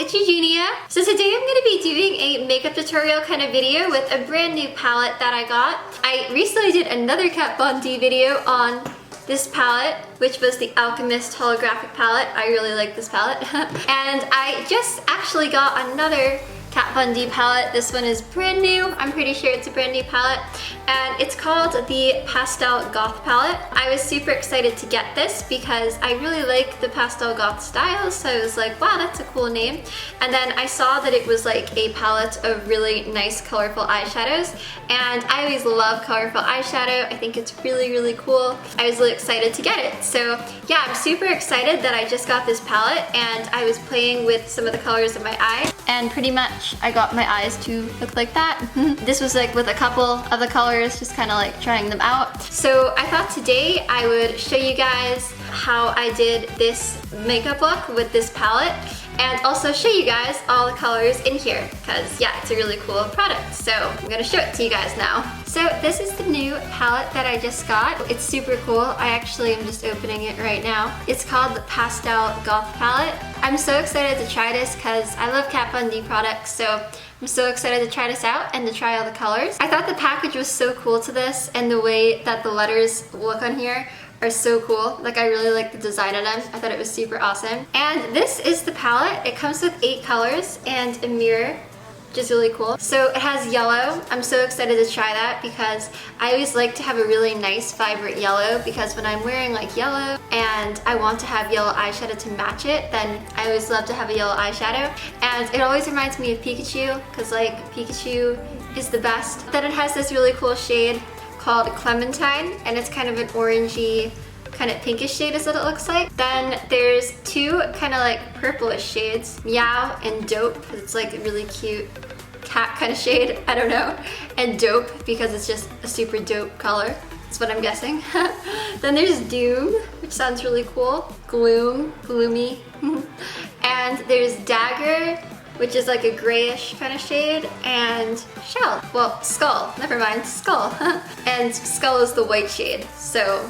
it's Eugenia. So today I'm going to be doing a makeup tutorial kind of video with a brand new palette that I got. I recently did another Kat Von D video on this palette, which was the Alchemist holographic palette. I really like this palette. And I just actually got another Kat Von D palette. This one is brand new. I'm pretty sure it's a brand new palette. And it's called the Pastel Goth palette. I was super excited to get this because I really like the Pastel Goth style. So I was like, wow, that's a cool name. And then I saw that it was like a palette of really nice colorful eyeshadows. And I always love colorful eyeshadow. I think it's really, really cool. I was really excited to get it. So yeah, I'm super excited that I just got this palette and I was playing with some of the colors of my eyes. And pretty much I got my eyes to look like that. This was like with a couple of the colors, just kind of like trying them out. So I thought today I would show you guys how I did this makeup look with this palette and also show you guys all the colors in here because yeah, it's a really cool product. So I'm gonna show it to you guys now. So this is the new palette that I just got. It's super cool. I actually am just opening it right now. It's called the Pastel Goth palette. I'm so excited to try this because I love Kat Von D products, so I'm so excited to try this out and to try all the colors. I thought the package was so cool to this and the way that the letters look on here are so cool. Like I really like the design of them. I thought it was super awesome. And this is the palette. It comes with 8 colors and a mirror, which is really cool. So it has yellow. I'm so excited to try that because I always like to have a really nice vibrant yellow because when I'm wearing like yellow and I want to have yellow eyeshadow to match it, then I always love to have a yellow eyeshadow. And it always reminds me of Pikachu because like Pikachu is the best. Then it has this really cool shade called Clementine and it's kind of an orangey kind of pinkish shade is what it looks like. Then there's 2 kind of like purplish shades, Meow and Dope. It's like a really cute cat kind of shade, I don't know. And Dope because it's just a super dope color. That's what I'm guessing. Then there's Doom, which sounds really cool. Gloom, gloomy. And there's Dagger, which is like a grayish kind of shade, and Shell. Well, Skull, never mind, Skull. And Skull is the white shade. So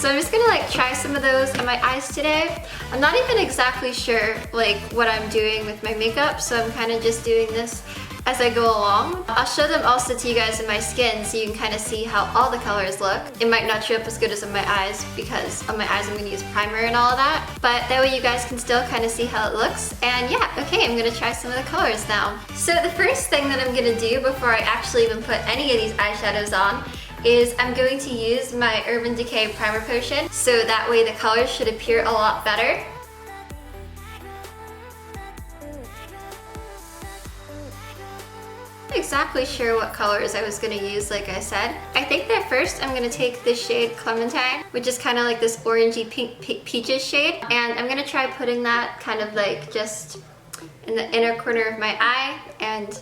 I'm just gonna like try some of those on my eyes today. I'm not even exactly sure like what I'm doing with my makeup, so I'm kind of just doing this as I go along. I'll show them also to you guys in my skin so you can kind of see how all the colors look. It might not show up as good as on my eyes because on my eyes I'm gonna use primer and all of that, but that way you guys can still kind of see how it looks. And yeah, okay, I'm gonna try some of the colors now. So the first thing that I'm gonna do before I actually even put any of these eyeshadows on is I'm going to use my Urban Decay Primer Potion so that way the colors should appear a lot better. I'm not exactly sure what colors I was going to use, like I said. I think that first I'm going to take this shade Clementine, which is kind of like this orangey pink peaches shade, and I'm going to try putting that kind of like just in the inner corner of my eye and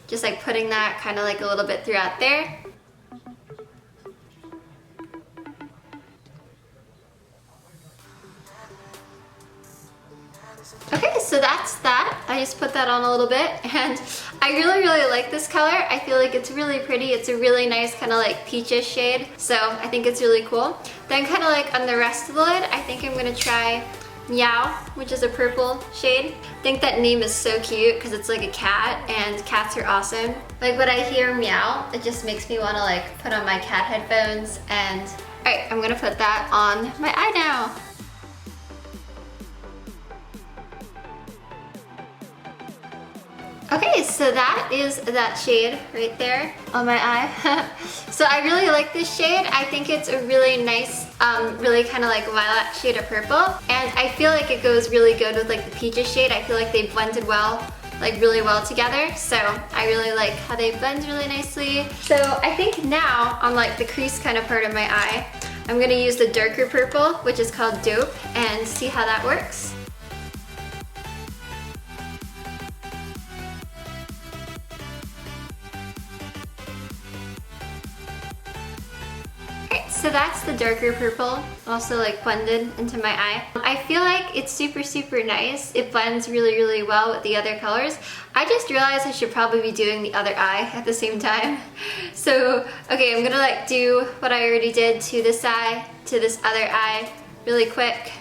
just like putting that kind of like a little bit throughout there. Okay, so that's that. I just put that on a little bit and I really, really like this color. I feel like it's really pretty. It's a really nice kind of like peaches shade. So I think it's really cool. Then kind of like on the rest of the lid, I think I'm gonna try Meow, which is a purple shade. I think that name is so cute because it's like a cat and cats are awesome. Like when I hear Meow, it just makes me want to like put on my cat headphones and alright, I'm gonna put that on my eye now. Okay, so that is that shade right there on my eye. So I really like this shade. I think it's a really nice, really kind of like lilac shade of purple. And I feel like it goes really good with like the peaches shade. I feel like they blended well, like really well together. So I really like how they blend really nicely. So I think now on like the crease kind of part of my eye, I'm gonna use the darker purple, which is called Dope, and see how that works. So that's the darker purple, also like blended into my eye. I feel like it's super, super nice. It blends really, really well with the other colors. I just realized I should probably be doing the other eye at the same time. So, okay, I'm gonna like do what I already did to this eye, to this other eye really quick.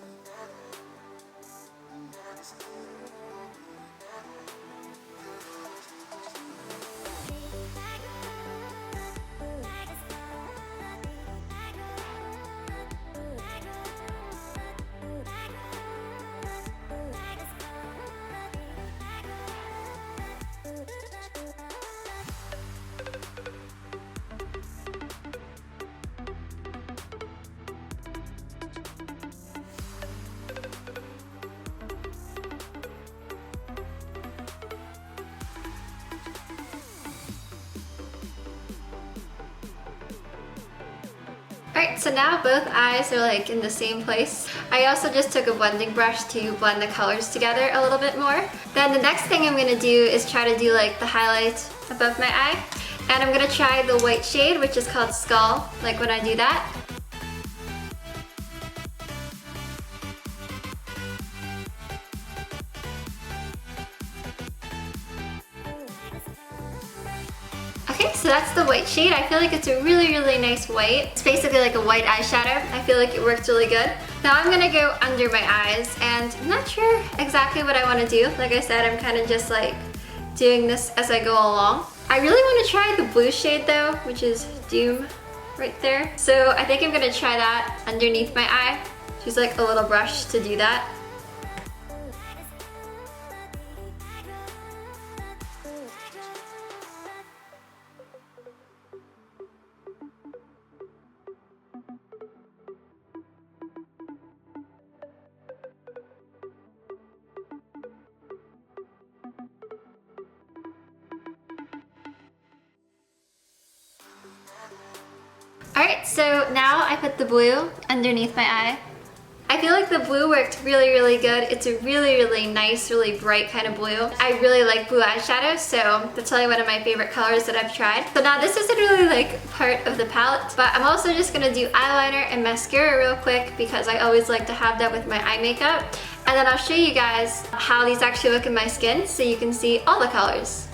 Alright, so now both eyes are like in the same place. I also just took a blending brush to blend the colors together a little bit more. Then the next thing I'm gonna do is try to do like the highlight above my eye. And I'm gonna try the white shade, which is called Skull, like when I do that. Okay, so that's the white shade. I feel like it's a really nice white. It's basically like a white eyeshadow. I feel like it worked really good. Now I'm gonna go under my eyes, and I'm not sure exactly what I wanna do. Like I said, I'm kind of just like doing this as I go along. I really wanna try the blue shade though, which is Doom right there. So I think I'm gonna try that underneath my eye. Just like a little brush to do that. Alright, so now I put the blue underneath my eye. I feel like the blue worked really good. It's a really nice, really bright kind of blue. I really like blue eyeshadow, so that's probably one of my favorite colors that I've tried. So now this isn't really like part of the palette, but I'm also just gonna do eyeliner and mascara real quick because I always like to have that with my eye makeup. And then I'll show you guys how these actually look in my skin so you can see all the colors.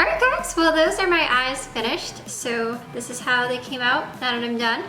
Alright guys, well those are my eyes finished. So this is how they came out now that I'm done.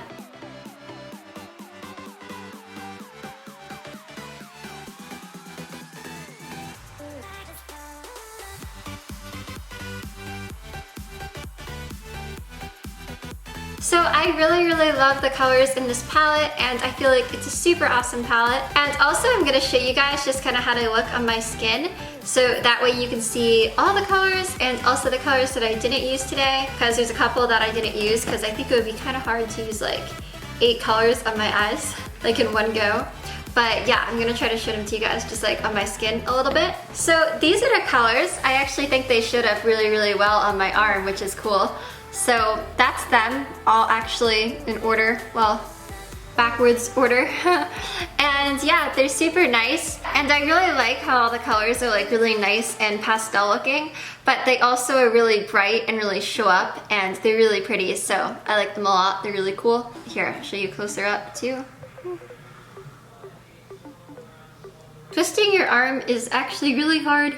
So I really love the colors in this palette, and I feel like it's a super awesome palette. And also I'm gonna show you guys just kind of how they look on my skin, so that way you can see all the colors and also the colors that I didn't use today, because there's a couple that I didn't use because I think it would be kind of hard to use like 8 colors on my eyes like in one go. But yeah, I'm gonna try to show them to you guys just like on my skin a little bit. So these are the colors. I actually think they showed up really well on my arm, which is cool. So that's them, all actually in order, well, backwards order. And yeah, they're super nice. And I really like how all the colors are like really nice and pastel looking, but they also are really bright and really show up, and they're really pretty, so I like them a lot. They're really cool. Here, I'll show you closer up too. Twisting your arm is actually really hard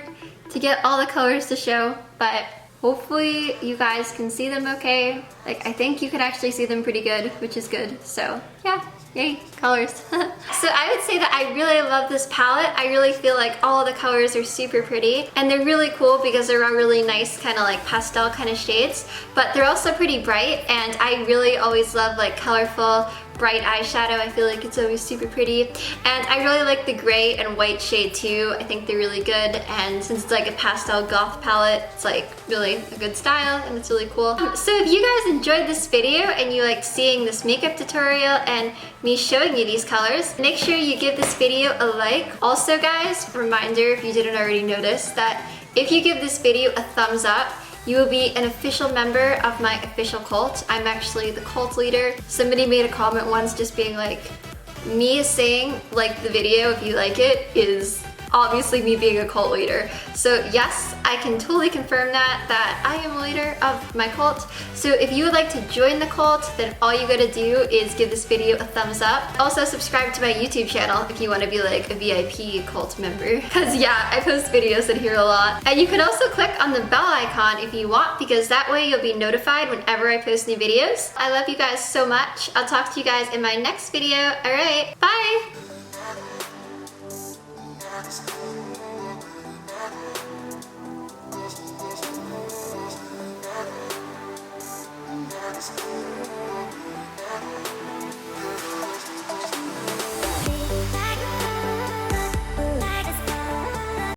to get all the colors to show, but hopefully you guys can see them okay. Like, I think you can actually see them pretty good, which is good. So yeah, yay, colors. So I would say that I really love this palette. I really feel like all of the colors are super pretty, and they're really cool because they're all really nice kind of like pastel kind of shades, but they're also pretty bright, and I really always love like colorful, bright eyeshadow. I feel like it's always super pretty. And I really like the gray and white shade too. I think they're really good, and since it's like a pastel goth palette, it's like really a good style and it's really cool. So if you guys enjoyed this video and you liked seeing this makeup tutorial and me showing you these colors, make sure you give this video a like. Also guys, reminder if you didn't already notice that if you give this video a thumbs up, you will be an official member of my official cult. I'm actually the cult leader. Somebody made a comment once just being like, me saying like the video if you like it is obviously me being a cult leader. So yes, I can totally confirm that I am a leader of my cult. So if you would like to join the cult, then all you gotta do is give this video a thumbs up. Also subscribe to my YouTube channel if you want to be like a VIP cult member. Cause yeah, I post videos in here a lot. And you can also click on the bell icon if you want, because that way you'll be notified whenever I post new videos. I love you guys so much. I'll talk to you guys in my next video. Alright, bye!